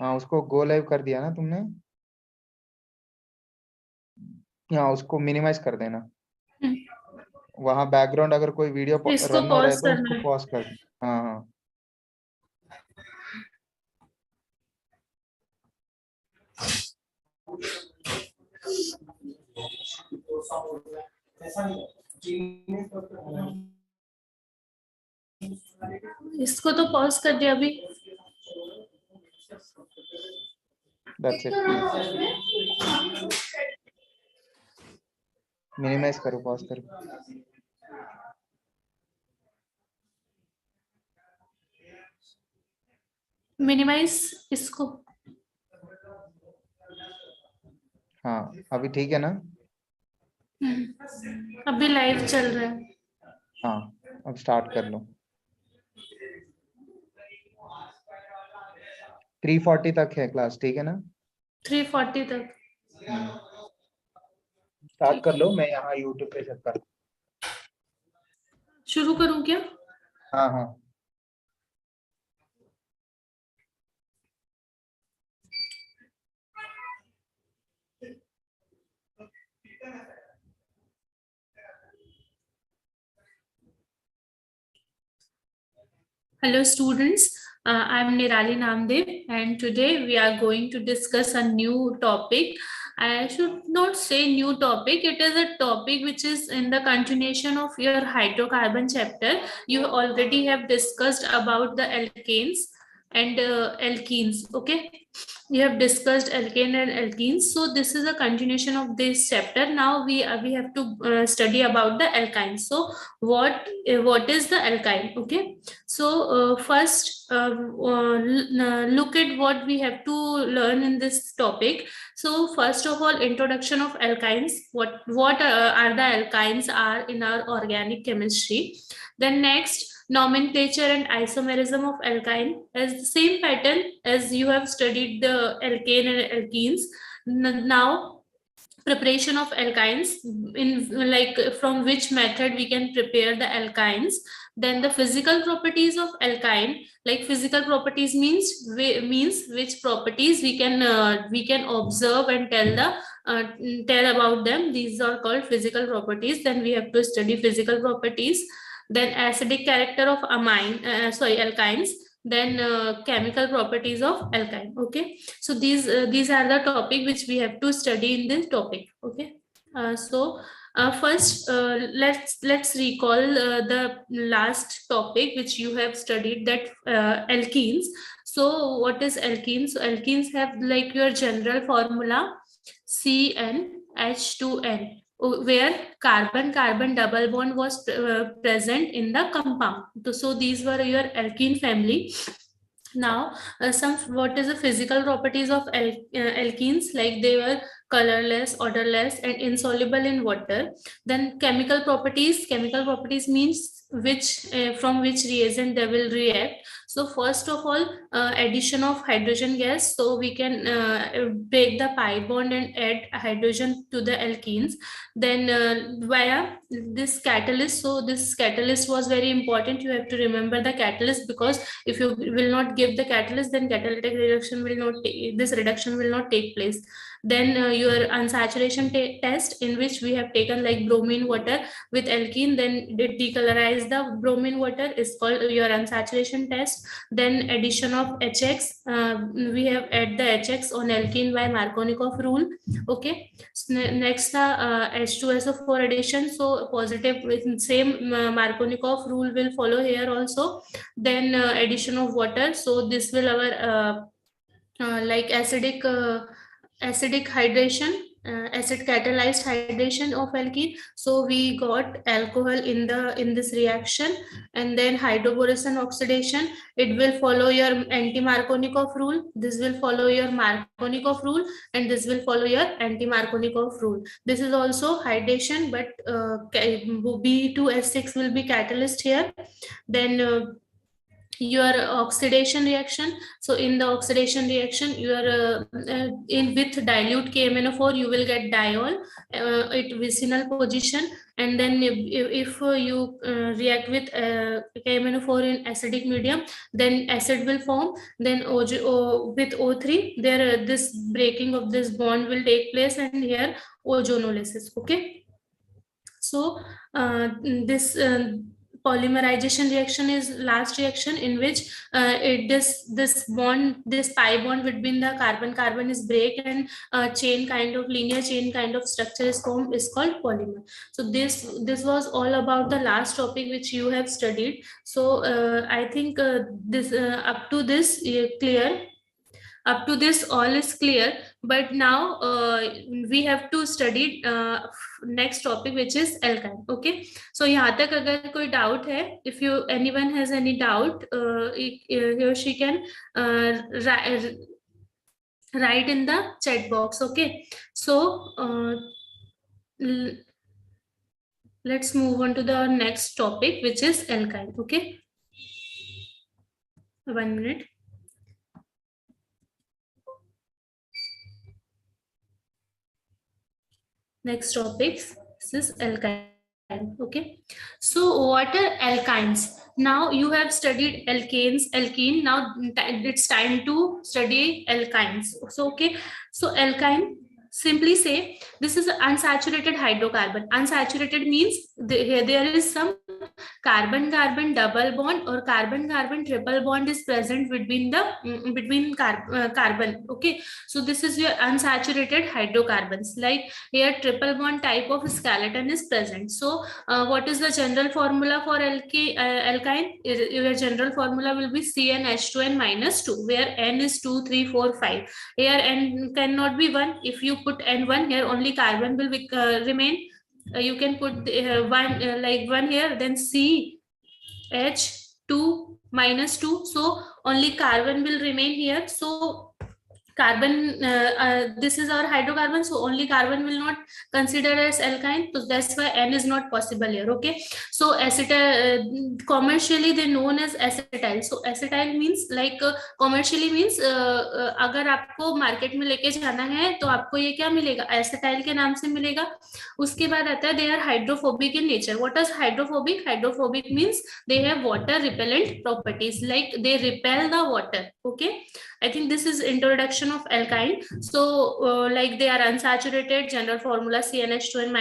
हाँ, उसको go live कर दिया ना तुमने? हाँ, उसको मिनिमाइज कर देना। वहाँ बैकग्राउंड अगर कोई वीडियो इसको रन हो रहा है पॉज तो उसको करना है। पॉज कर दो। हाँ हाँ। इसको तो पॉज कर दिया अभी। That's it. मिनिमाइज करो, पॉज करो। मिनिमाइज इसको। हाँ, अभी ठीक है ना? अभी लाइव चल रहा है। हाँ, अब स्टार्ट कर लो। 340 तक है क्लास, ठीक है ना? 340 तक। स्टार्ट ठीक कर है, लो, मैं यहाँ यूट्यूब पे सेट कर। शुरू करूं क्या? हाँ हाँ। Hello students, I am Nirali Namdev and today we are going to discuss a new topic. I should not say new topic, it is a topic which is in the continuation of your hydrocarbon chapter. You already have discussed about the alkanes and alkenes, okay? You have discussed alkane and alkenes, so this is a continuation of this chapter. Now we have to study about the alkynes. So what is the alkyne? Okay, so first, look at what we have to learn in this topic. So first of all, introduction of alkynes. What are the alkynes are in our organic chemistry? Then next, nomenclature and isomerism of alkyne as the same pattern as you have studied the alkane and alkenes. Now preparation of alkynes, in like from which method we can prepare the alkynes. Then the physical properties of alkyne, like physical properties means which properties we can observe and uh, tell about them. These are called physical properties. Then we have to study physical properties. Then acidic character of alkynes. Then chemical properties of alkyne. Okay, so these are the topic which we have to study in this topic. Okay, first, let's recall the last topic which you have studied, that alkenes. So what is alkenes? So alkenes have like your general formula CnH2n, where carbon carbon double bond was present in the compound. So these were your alkene family. Now, some what is the physical properties of alkenes? Like they were colorless, odorless, and insoluble in water. Then chemical properties. Chemical properties means which from which reagent they will react. So first of all, addition of hydrogen gas. So we can break the pi bond and add hydrogen to the alkenes. Then via this catalyst. So this catalyst was very important. You have to remember the catalyst, because if you will not give the catalyst, then catalytic reduction will not this reduction will not take place. Then your unsaturation test, in which we have taken like bromine water with alkene, then it decolorize the bromine water, is called your unsaturation test. Then addition of hx, we have add the hx on alkene by Markovnikov rule. Okay, so next H2SO4 addition. So positive with same Markovnikov rule will follow here also. Then addition of water. So this will our like acidic hydration, acid catalyzed hydration of alkene. So we got alcohol in this reaction. And then hydroborison oxidation, it will follow your anti-Markovnikov rule, this will follow your Markovnikov rule, and this will follow your anti-Markovnikov rule. This is also hydration, but B2S6 will be catalyst here. Then your oxidation reaction. So in the oxidation reaction, you are in with dilute KMnO4, you will get diol at vicinal position, and then if you react with KMnO4 in acidic medium, then acid will form. Then with O3, there this breaking of this bond will take place, and here ozonolysis. Okay, so this polymerization reaction is last reaction in which this pi bond between the carbon carbon is break, and chain kind of linear chain kind of structure is formed, is called polymer. So this was all about the last topic which you have studied. So I think this up to this clear. Up to this all is clear, but now we have to study next topic, which is alkyne. Okay, so yahan tak agar koi doubt hai, if you anyone has any doubt, he or she can write in the chat box. Okay, so let's move on to the next topic, which is alkyne. Okay, 1 minute. Next topic, this is alkyne. Okay, so what are alkynes? Now you have studied alkanes, alkene. Now it's time to study alkynes. So okay, so alkyne, simply say this is an unsaturated hydrocarbon. Unsaturated means there is some carbon carbon double bond or carbon carbon triple bond is present between the carbon. Okay, so this is your unsaturated hydrocarbons. Like here triple bond type of skeleton is present. So what is the general formula for alkyne? Your general formula will be CnH2n minus 2, where N is 2, 3, 4, 5. Here N cannot be 1. If you put N1 here, only carbon will remain. You can put one like 1 here, then CH2 minus 2. So only carbon will remain here. So carbon, this is our hydrocarbon, so only carbon will not consider as alkyne, so that's why N is not possible here. Okay, so acetyl, commercially they known as acetyl. So acetyl means like commercially means अगर आपको market में लेके जाना है तो आपको ये क्या मिलेगा, acetyl के नाम से मिलेगा. उसके बाद आता है they are hydrophobic in nature. What is hydrophobic? Hydrophobic means they have water repellent properties, like they repel the water. Okay, I think this is introduction of alkyne. So like they are unsaturated, general formula CnH2 and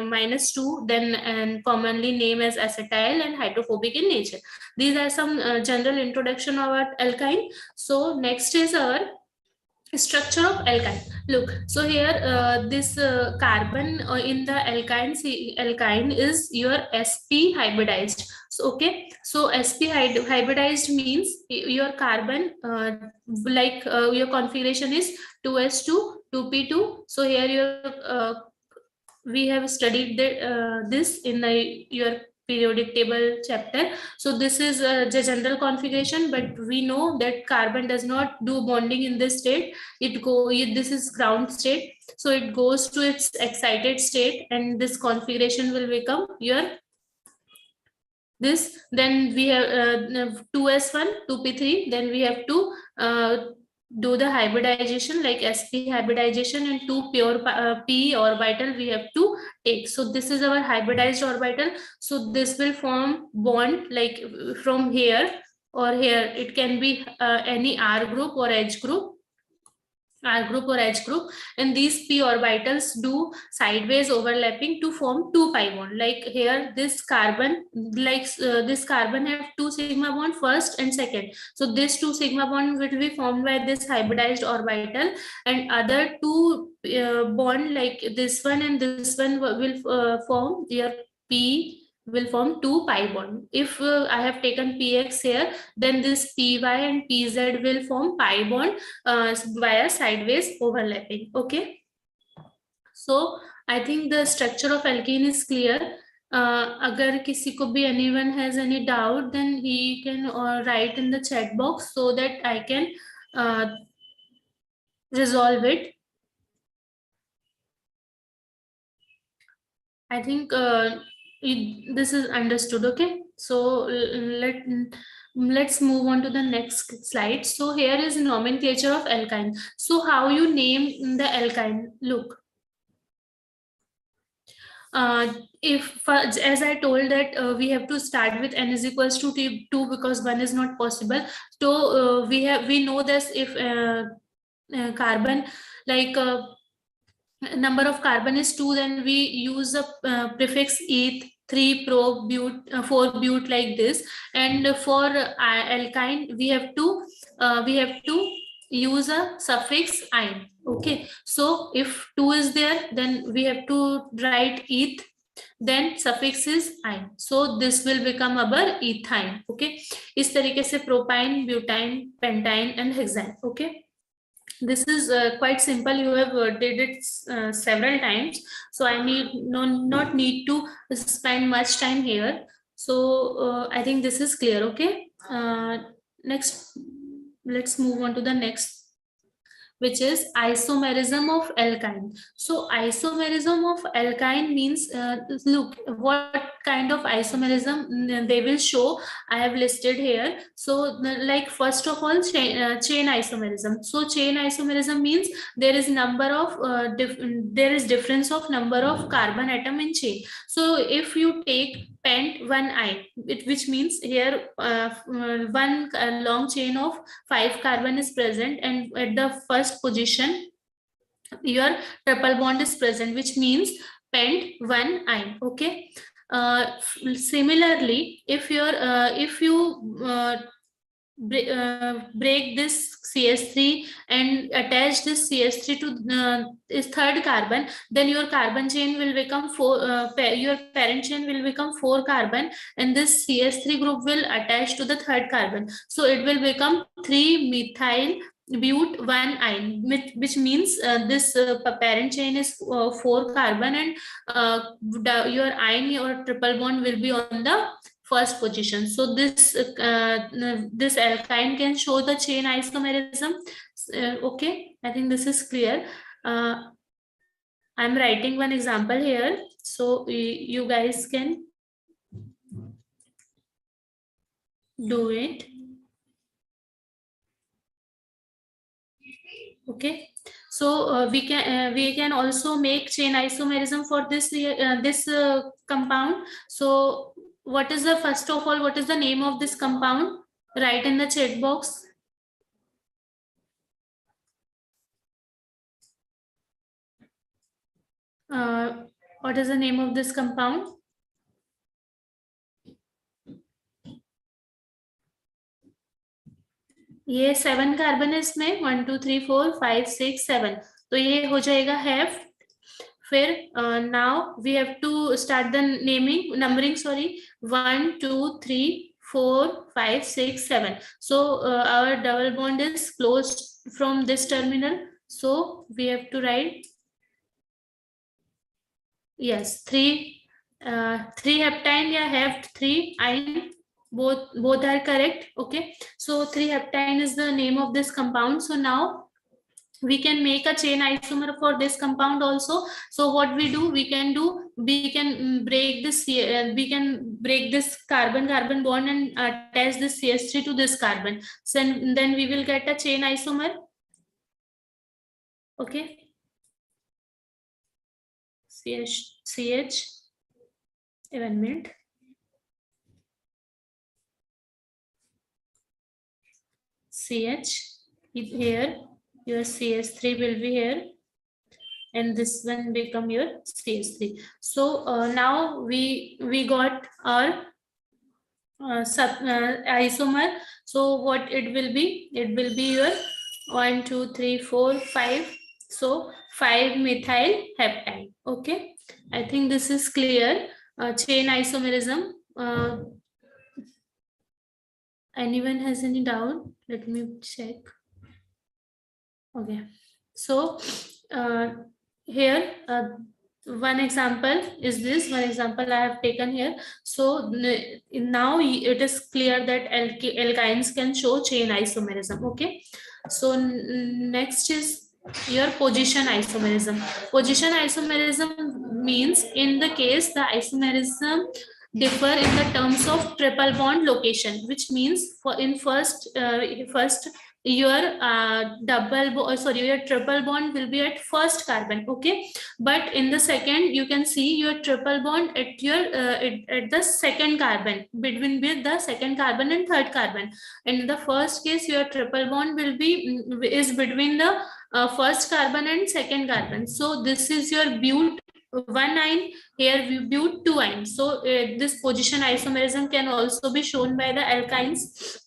minus 2, then and commonly named as acetyl, and hydrophobic in nature. These are some general introduction about alkyne. So next is our structure of alkyne. Look, so here this carbon in the alkyne is your sp hybridized. So okay, so sp hybridized means your carbon like your configuration is 2s2 2p2. So here your we have studied this in your periodic table chapter. So this is the general configuration, but we know that carbon does not do bonding in this state. This is ground state, so it goes to its excited state, and this configuration will become your this. Then we have 2s1 2p3, then we have to do the hybridization like sp hybridization, and two pure p orbital we have to take. So this is our hybridized orbital. So this will form bond like from here or here. It can be any R group or H group, R group or H group, and these p orbitals do sideways overlapping to form 2 pi bond. Like here this carbon, like this carbon have 2 sigma bond first and second. So this 2 sigma bond will be formed by this hybridized orbital, and other 2 bond like this one and this one will form your p will form 2 pi bond. If I have taken px here, then this py and pz will form pi bond via sideways overlapping. Okay, so I think the structure of alkene is clear. अगर किसी को भी anyone has any doubt, then he can write in the chat box so that I can resolve it. I think this is understood. Okay, so let's move on to the next slide. So here is nomenclature of alkyne. So how you name the alkyne? Look, if as I told that we have to start with n is equals to 2 because 1 is not possible. So we know this if carbon like number of carbon is 2, then we use the prefix eth, 3 pro but 4 but like this. And for alkyne we have to use a suffix "ine." Okay, so if 2 is there, then we have to write eth, then suffix is "ine." So this will become our ethyne. Okay, इस तरीके से propyne, butyne, pentyne and hexane. Okay, this is quite simple. You have did it several times, so I not need to spend much time here. So I think this is clear. Okay, next let's move on to the next, which is isomerism of alkyne. So isomerism of alkyne means look what kind of isomerism they will show. I have listed here. So like first of all, chain isomerism. So chain isomerism means there is number of there is difference of number of carbon atom in chain. So if you take pent 1-ine, which means here one long chain of 5 carbon is present, and at the first position your triple bond is present, which means pent 1-ine. Okay, similarly if you break this CS3 and attach this CS3 to this third carbon, then your carbon chain will become 4, your parent chain will become 4 carbon, and this CS3 group will attach to the third carbon. So it will become 3 methyl but 1-ine, which means this parent chain is 4 carbon, and your ine or triple bond will be on the first position. So this this alkyne can show the chain isomerism. Okay, I think this is clear. I'm writing one example here, so you guys can do it. Okay, so we can also make chain isomerism for this compound. So what is the first of all, what is the name of this compound? Write in the chat box. What is the name of this compound? ये 7 carbon है इसमें, 1 2 3 4 5 6 7, तो ये हो जाएगा have. फिर now we have to start the numbering, sorry, 1 2 3 4 5 6 7. So our double bond is closed from this terminal, so we have to write, yes, 3 heptine या have 3-ine, both are correct. Okay, so 3 heptine is the name of this compound. So now we can make a chain isomer for this compound also. So what we do, we can break this carbon bond and attach this CS3 to this carbon. So then we will get a chain isomer. Okay, CH 1 minute. CH here, your CS3 will be here, and this one become your CS3. So now we got our isomer. So what it will be? It will be your 1 2 3 4 5. So 5 methyl heptine. Okay, I think this is clear. Chain isomerism. Anyone has any doubt? Let me check. Okay, so here one example is this. One example I have taken here. So now it is clear that alkynes can show chain isomerism. Okay, so next is your position isomerism. Position isomerism means in the case the isomerism differ in the terms of triple bond location, which means for in first your your triple bond will be at first carbon, okay, but in the second you can see your triple bond at your at the second carbon, between the second carbon and third carbon. And in the first case your triple bond will be is between the first carbon and second carbon. So this is your bute 1-ine, here we bute 2-ine. So this position isomerism can also be shown by the alkynes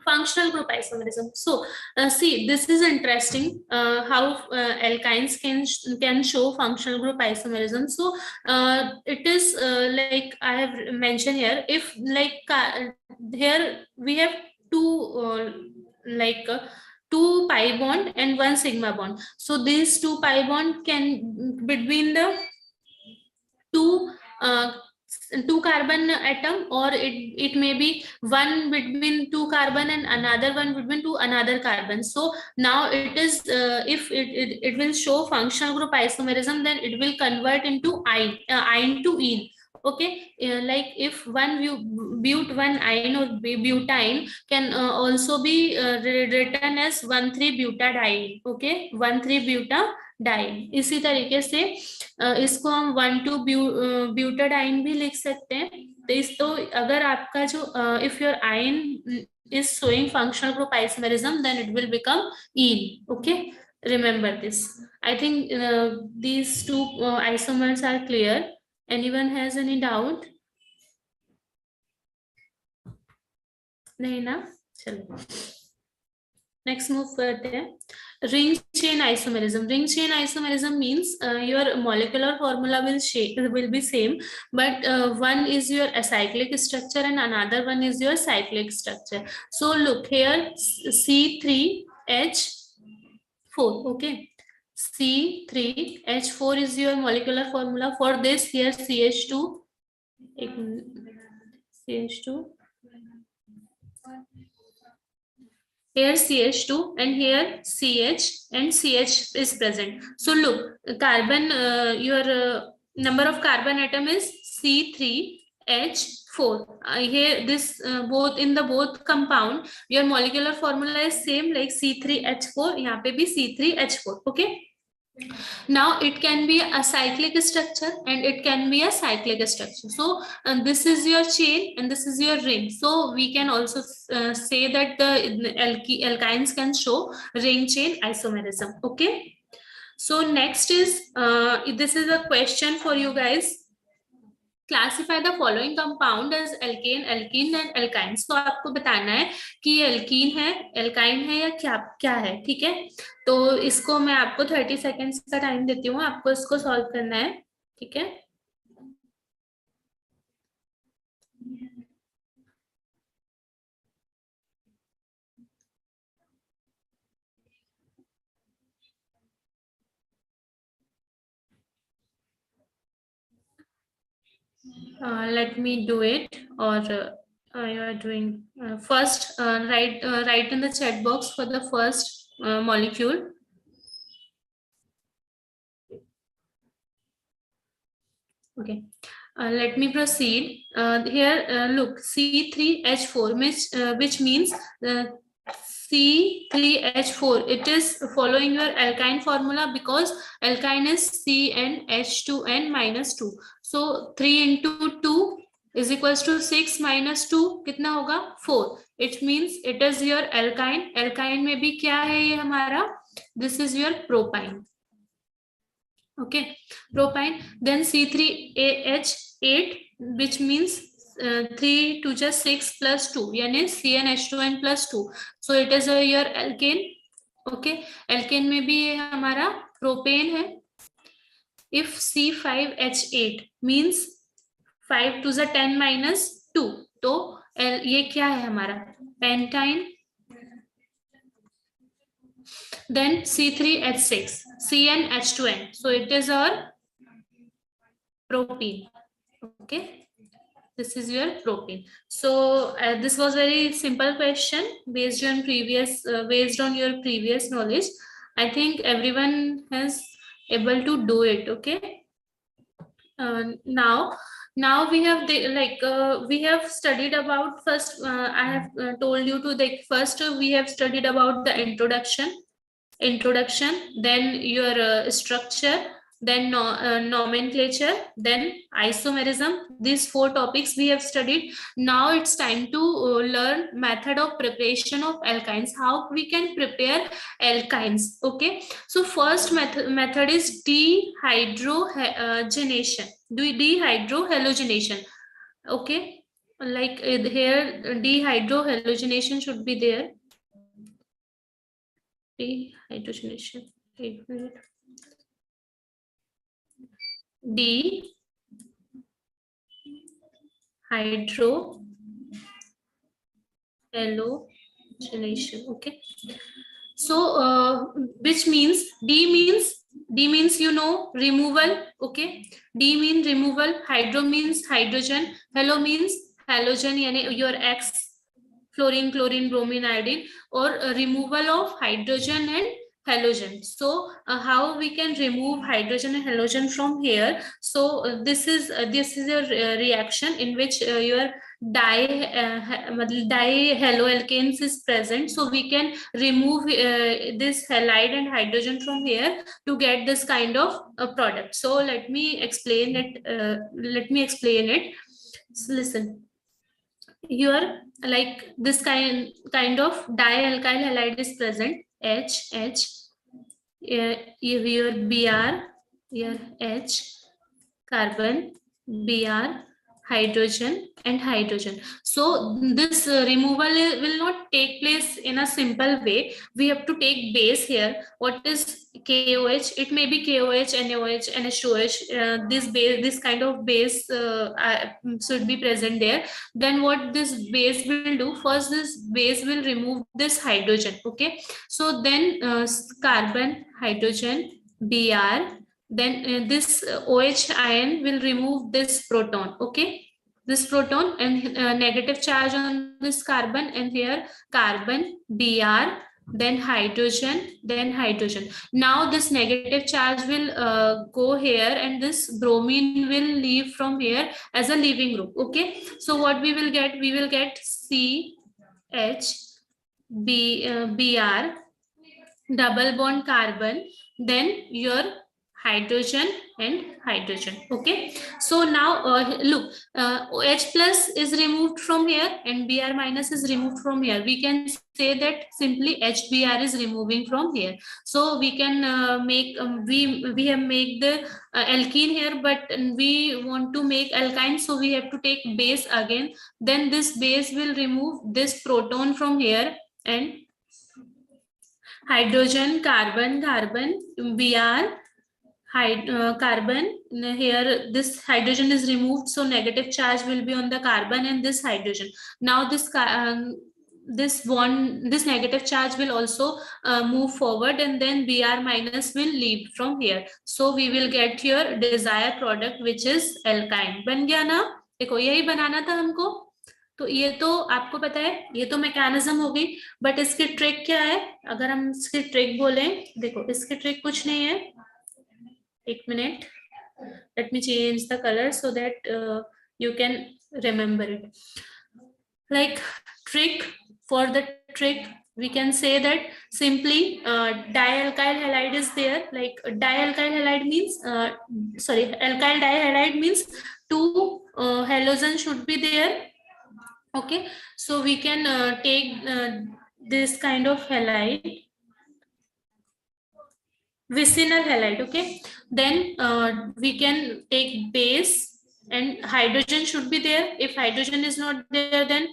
functional group isomerism. So see, this is interesting how alkynes can show functional group isomerism. So it is like I have mentioned here, if like here we have two pi bond and one sigma bond. So these two pi bond can between the two carbon atom, or it may be one between two carbon and another one between two another carbon. So now it is if it will show functional group isomerism, then it will convert into ine to ene. Okay, like if one but 1-ine or butane can also be written as 1,3-butadiene. Okay, 1,3-butadiene. इसी तरीके से इसको हम 1,2-butadiene भी लिख सकते हैं. तो अगर आपका जो if your ion is showing functional group isomerism, then it will become ene. Okay, remember this. I think these two isomers are clear. Anyone has any doubt? नहीं ना, चलो next move करते हैं. Ring chain isomerism. Ring chain isomerism means your molecular formula will be same, but one is your acyclic structure and another one is your cyclic structure. So look here, C3H4. Okay, C3H4 is your molecular formula. For this, here CH2, here CH2 and here CH and CH is present. So look, carbon your number of carbon atom is C3H4. Here this both in the both compound your molecular formula is same, like C3H4. यहाँ पे भी C3H4. Okay. Now it can be a cyclic structure and it can be a cyclic structure. So this is your chain and this is your ring. So we can also say that the alkynes can show ring chain isomerism. Okay. So next is this is a question for you guys. Classify the following compound as alkane, alkene and alkynes. तो आपको बताना है कि ये alkene है, alkyne है या क्या है. ठीक है, तो इसको मैं आपको 30 सेकेंड्स का टाइम देती हूँ, आपको इसको सॉल्व करना है. ठीक है, let me do it, or you are doing first. Write in the chat box for the first molecule. Okay, let me proceed. Here, look, C3H4, which means C3H4. It is following your alkyne formula because alkyne is CnH2n minus 2. So 3 into 2 is equals to 6 minus 2. कितना होगा? 4. It means it is your alkyne. Alkyne में भी क्या है ये हमारा? This is your propyne. Okay, propyne. Then C3AH8, which means 3 to just 6 plus 2, यानी CnH2n plus 2. So it is your alkane. Okay, alkane में भी ये हमारा propane है. If C5H8 means 5 to the 10 minus 2, तो ये क्या है हमारा? Pentyne. Then C3H6, CnH2n. So it is our propene. Okay, this is your propene. So this was very simple question based on your previous knowledge. I think everyone has able to do it. Okay. Now Now we have we have studied about first. I have told you to first we have studied about the introduction, then your structure, then nomenclature, then isomerism. These 4 topics we have studied. Now it's time to learn method of preparation of alkynes, how we can prepare alkynes. Okay, so first method is dehydrogenation. Dehydrohalogenation. Okay, like here dehydrohalogenation should be there. Dehydrogenation. Dehydrohalogenation. Okay, so which means D means removal. Okay, D means removal, hydro means hydrogen, halo means halogen, yani your X, fluorine, chlorine, bromine, iodine, or removal of hydrogen and halogen. So how we can remove hydrogen and halogen from here? So this is a reaction in which your dihaloalkanes is present. So we can remove this halide and hydrogen from here to get this kind of product. So let me explain it. So listen. Here, like this kind of dialkyl halide is present. H, here Br, here H, carbon, Br, hydrogen and hydrogen. So this removal will not take place in a simple way. We have to take base here. What is KOH? It may be KOH, NaOH, NH2OH. This kind of base should be present there. Then what this base will do? First, this base will remove this hydrogen. Okay. So then carbon, hydrogen, Br. Then this OH ion will remove this proton. Okay, this proton and negative charge on this carbon, and here carbon, Br, then hydrogen, Now this negative charge will go here, and this bromine will leave from here as a leaving group. Okay, so what we will get? We will get Br, double bond carbon, then your hydrogen and hydrogen. Okay, so now look, OH plus is removed from here and Br minus is removed from here. We can say that simply HBr is removing from here. So we can make we have made the alkene here, but we want to make alkyne, so we have to take base again. Then this base will remove this proton from here, and hydrogen, carbon, Br, carbon. Here this hydrogen is removed, so negative charge will be on the carbon and this hydrogen. Now this negative charge will also move forward, and then Br minus will leave from here. So we will get your desired product, which is alkyne. बन गया ना? देखो यही बनाना था हमको. तो ये तो आपको पता है, ये तो मैकेनिज्म हो गई, बट इसकी ट्रिक क्या है? अगर हम इसकी ट्रिक बोलें, देखो इसकी ट्रिक कुछ नहीं है. एक minute, let me change the color so that you can remember it. Like trick, for the trick we can say that simply dialkyl halide is there. Like dialkyl halide means alkyl dihalide means 2 halogen should be there. Okay, so we can take this kind of halide, vicinal halide. Okay, then we can take base, and hydrogen should be there. If hydrogen is not there, then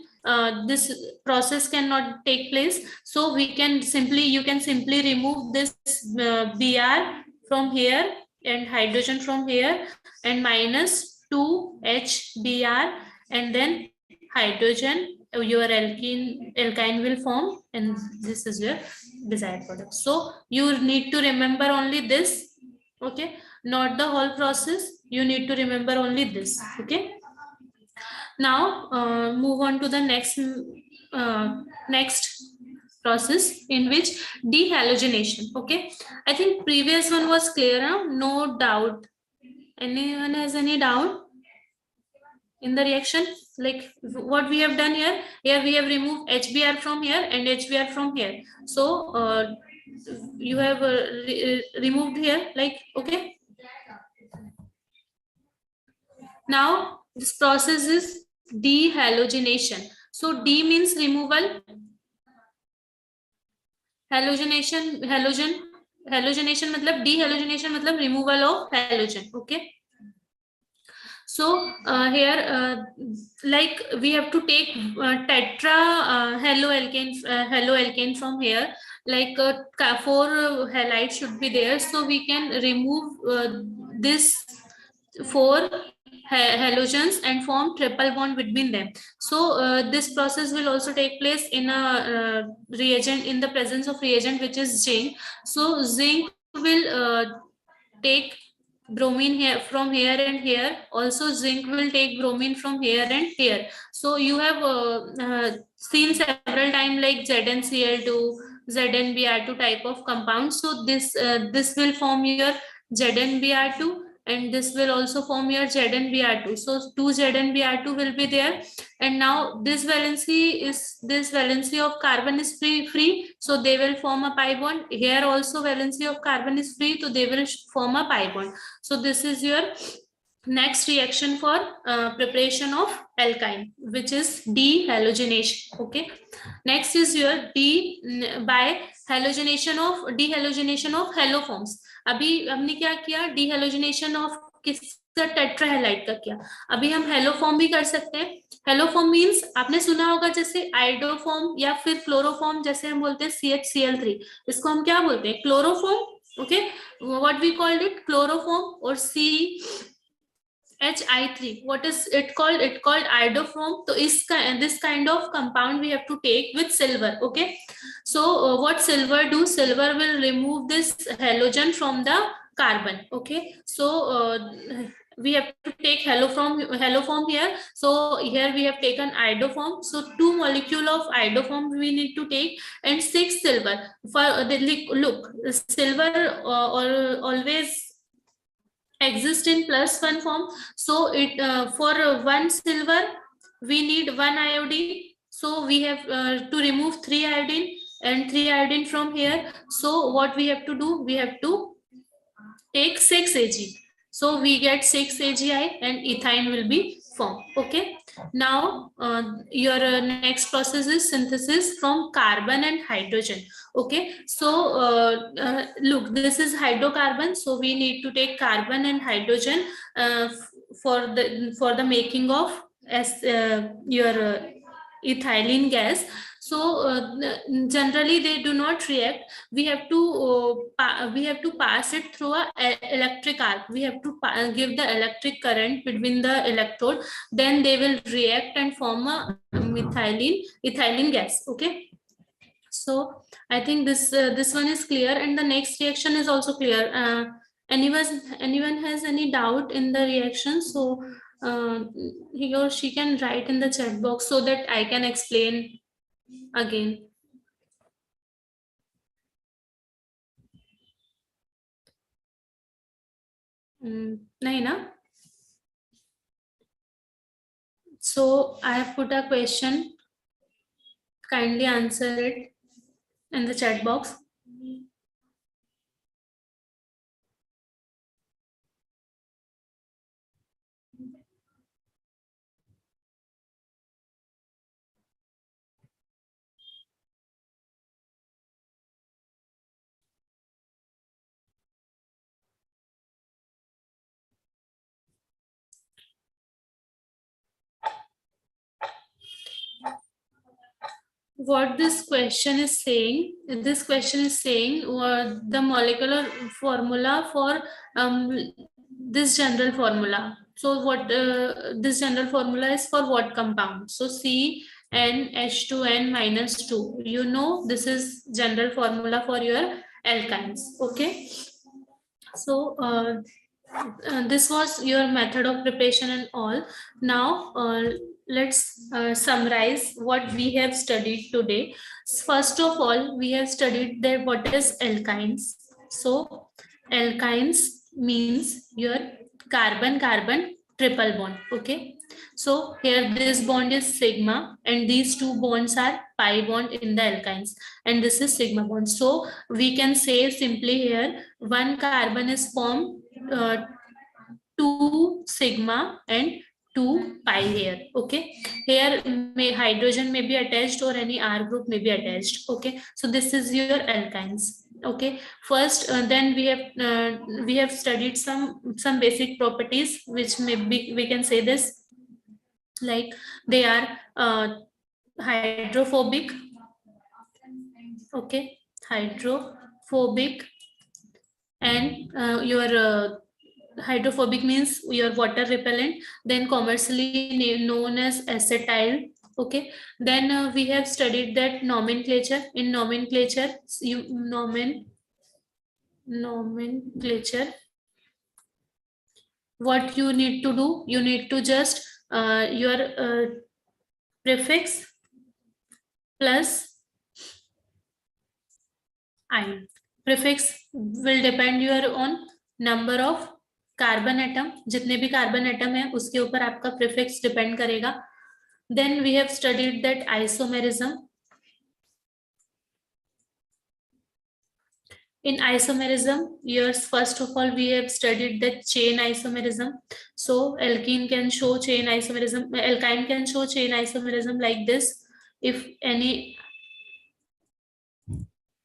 this process cannot take place. So we can you can simply remove this Br from here and hydrogen from here, and minus 2HBr, and then hydrogen, your alkyne will form, and this is your desired product. So you need to remember only this. Okay, not the whole process. You need to remember only this. Okay, now move on to the next process, in which dehalogenation. Okay, I think previous one was clear, huh? No doubt. Anyone has any doubt? in the reaction, like what we have done here. Here we have removed HBr from here and HBr from here. So you have removed here, like, okay. Now this process is dehalogenation. So D means removal, halogenation मतलब dehalogenation मतलब removal of halogen. Okay. So here like we have to take tetra haloalkane from here, like 4 halides should be there, so we can remove this 4 halogens and form triple bond between them. So this process will also take place in a reagent, in the presence of reagent which is zinc. So zinc will take bromine here from here and here. Also zinc will take bromine from here and here. So you have seen several times like ZnCl2, ZnBr2 type of compounds. So this will form your ZnBr2 and this will also form your ZnBr2. So 2 ZnBr2 will be there. And now this valency of carbon is free, so they will form a pi bond. Here also valency of carbon is free, so they will form a pi bond. So this is your next reaction for preparation of alkyne, which is dehalogenation. Okay. Next is your dehalogenation of haloforms. अभी हमने क्या किया, dehalogenation of किसका, टेट्राहेलाइड का किया. अभी हम haloform भी कर सकते हैं. हेलोफॉर्म मींस आपने सुना होगा जैसे आइडोफॉर्म या फिर क्लोरोफॉर्म, जैसे हम बोलते हैं CHCl3, इसको हम क्या बोलते हैं, chloroform. Okay, what we called it, chloroform or CHI3. What is it called? It called iodoform. So this kind of compound we have to take with silver. Okay, so what silver do? Silver will remove this halogen from the carbon. Okay, so we have to take haloform here. So here we have taken iodoform. So 2 molecule of iodoform we need to take and 6 silver. For look, silver always exist in +1 form. So it for 1 silver we need 1 iodine. So we have to remove 3 iodine and 3 iodine from here. So what we have to do? We have to take 6 Ag. So we get 6 AgI and ethyne will be formed. Okay. Now your next process is synthesis from carbon and hydrogen. Okay. So look, this is hydrocarbon. So we need to take carbon and hydrogen for the making of your ethylene gas. So generally they do not react. We have to pass it through a electric arc. We have to give the electric current between the electrode. Then they will react and form a ethylene gas. Okay. So I think this one is clear, and the next reaction is also clear. Anyone has any doubt in the reaction? So he or she can write in the chat box so that I can explain again. Nahi na? So I have put a question. Kindly answer it in the chat box. What this question is saying, the molecular formula for this general formula. So what this general formula is for what compound? So CnH2n-2. You know, this is general formula for your alkynes. Okay. So this was your method of preparation and all. Now let's summarize what we have studied today. First of all, we have studied that what is alkynes. So alkynes means your carbon-carbon triple bond. Okay. So here this bond is sigma, and these two bonds are pi bond in the alkynes, and this is sigma bond. So we can say simply here one carbon is formed, 2 sigma and 2 pi here. Okay, here hydrogen may be attached or any R group may be attached. Okay, so this is your alkynes. Okay, first then we have studied some basic properties which may be, we can say this, like they are hydrophobic. Okay, hydrophobic, and hydrophobic means your water repellent, then commercially known as acetyl. Okay, then we have studied that nomenclature. In nomenclature, nomenclature, what you need to do, you need to just your prefix plus I. Prefix will depend your on number of carbon atom, जितने भी carbon atom है उसके ऊपर आपका prefix depend करेगा. Then we have studied that isomerism. In isomerism, yours first of all we have studied that chain isomerism. So alkene can show chain isomerism, alkyne can show chain isomerism like this. If any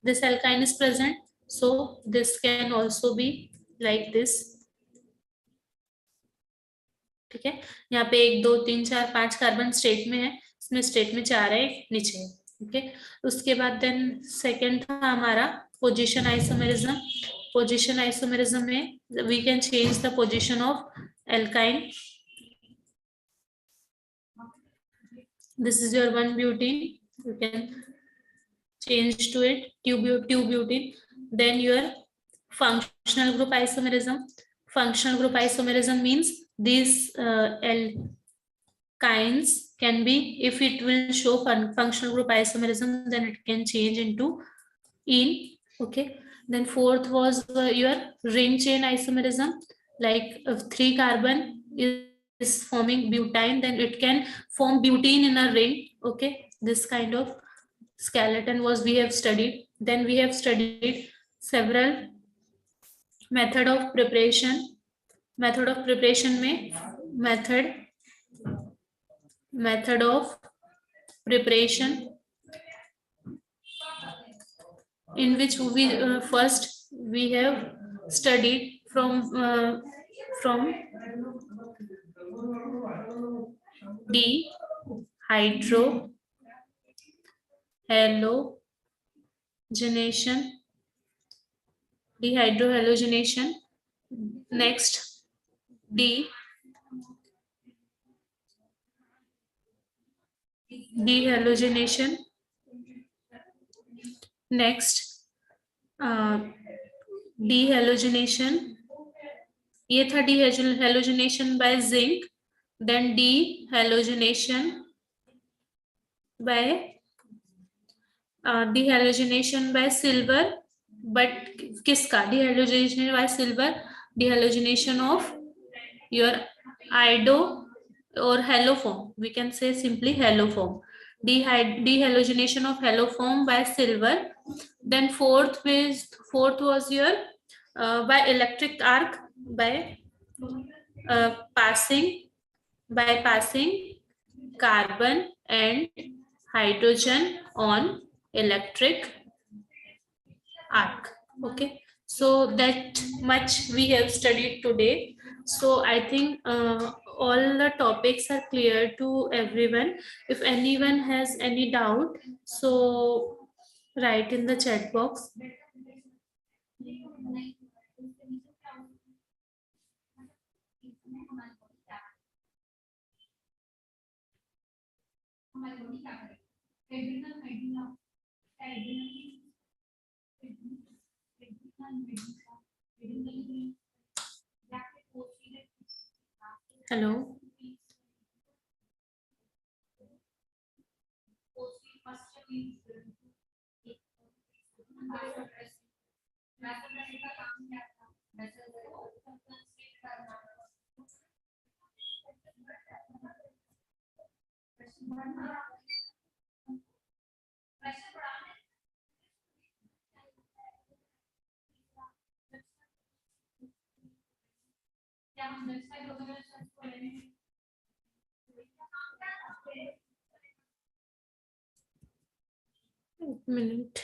this alkyne is present, so this can also be like this. ठीक है, यहाँ पे 1 2 3 4 5 carbon state में है, इसमें state में 4 है, नीचे है. ओके, उसके बाद देन सेकंड था हमारा पोजीशन आइसोमेरिज्म. पोजीशन आइसोमेरिज्म में we can change the position of alkyne. This is your 1 butene, you can change to it 2 butene. Then your functional group isomerism. Functional group isomerism means these alkynes can be, if it will show functional group isomerism, then it can change into ene. Okay, then fourth was your ring chain isomerism, like if 3 carbon is forming butane, then it can form butene in a ring. Okay, this kind of skeleton was we have studied. Then we have studied several method of preparation. Method of preparation में method of preparation in which we first we have studied from dehydrohalogenation. Next dehalogenation. Next dehalogenation, ये था dehalogenation by zinc. Then dehalogenation by silver. But किसका dehalogenation by silver? Dehalogenation of your ido or haloform, we can say simply haloform. Dehalogenation of haloform by silver. Then fourth was your by electric arc, by passing carbon and hydrogen on electric arc. Okay, so that much we have studied today. So I think all the topics are clear to everyone. If anyone has any doubt, so write in the chat box. Hello. Minute.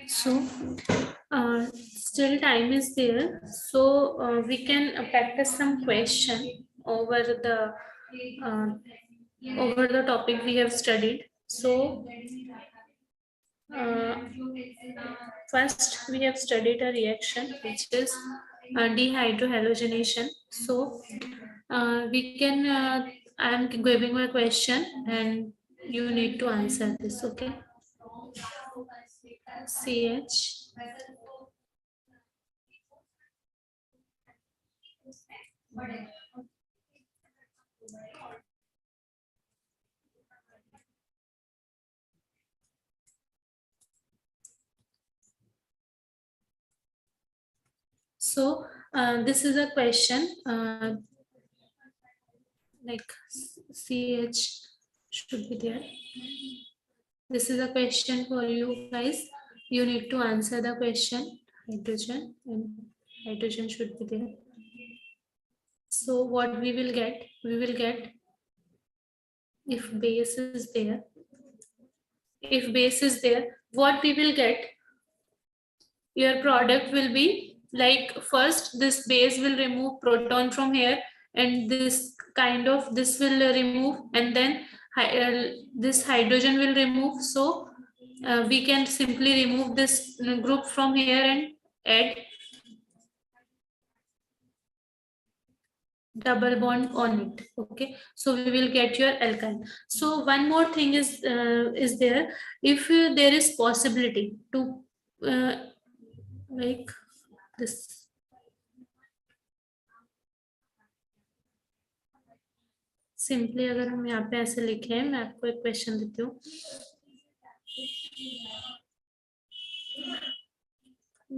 So still time is there, so we can practice some question uh, over the topic we have studied. So uh, first we have studied a reaction which is dehydrohalogenation. So we can I am giving my question and you need to answer this. Okay. CH So this is a question like CH should be there. This is a question for you guys. You need to answer the question. Hydrogen and hydrogen should be there. So what we will get? We will get if base is there. If base is there, what we will get? Your product will be like first this base will remove proton from here and this will remove and then this hydrogen will remove. So we can simply remove this group from here and add double bond on it. Okay, so we will get your alkyne. So one more thing is there. If there is possibility to like this, simply अगर हम यहाँ पे ऐसे लिखे, मैं आपको एक question देती हूँ.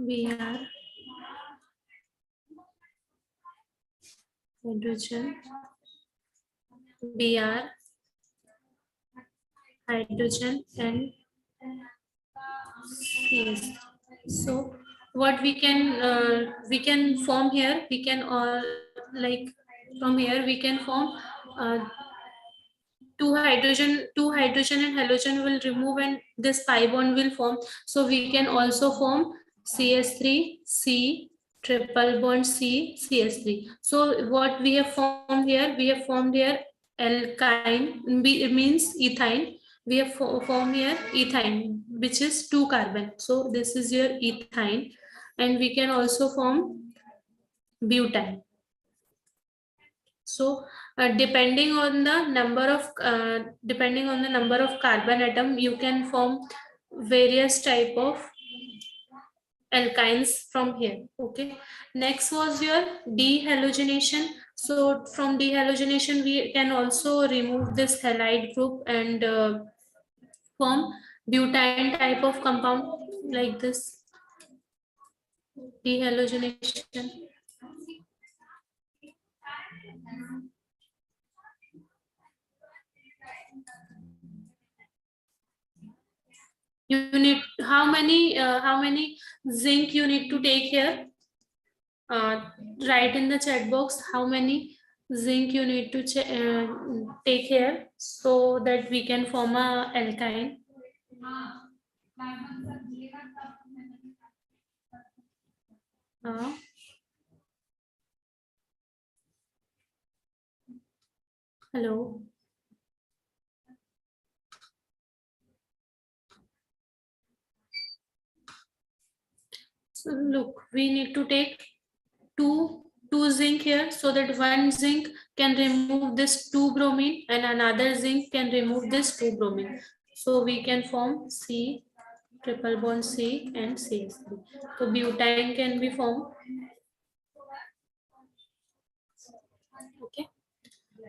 Br hydrogen, Br hydrogen and Cs. So what we can form here, we can like from here we can form two hydrogen and halogen will remove and this pi bond will form. So we can also form CS3 C triple bond C CS3. So what we have formed here, we have formed here alkyne, it means ethyne. We have formed here ethyne, which is 2 carbon. So this is your ethyne, and we can also form butane. So depending on the number of carbon atom, you can form various type of alkynes from here. Okay, next was your dehalogenation. So from dehalogenation we can also remove this halide group and form butane type of compound like this. Dehalogenation. You need how many zinc you need to take here? Write in the chat box how many zinc you need to take here so that we can form a alkyne. Hello. So look, we need to take two zinc here so that one zinc can remove this 2 bromine and another zinc can remove this 2 bromine. So we can form C, triple bond C and CH3. So butane can be formed. Okay.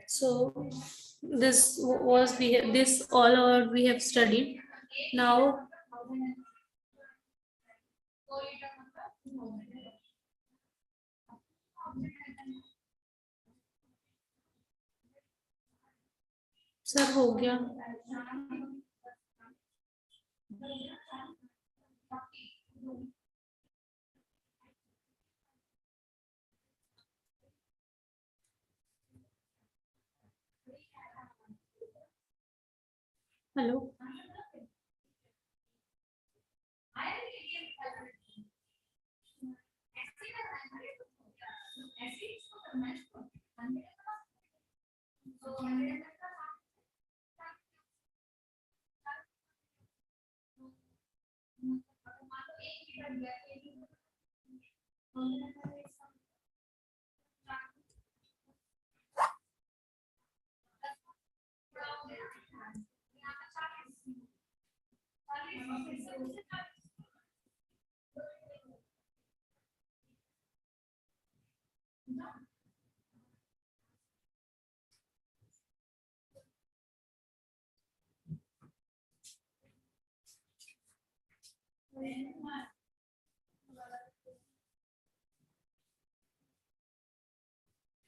So this was this all our we have studied. Now sir हो गया. Hello.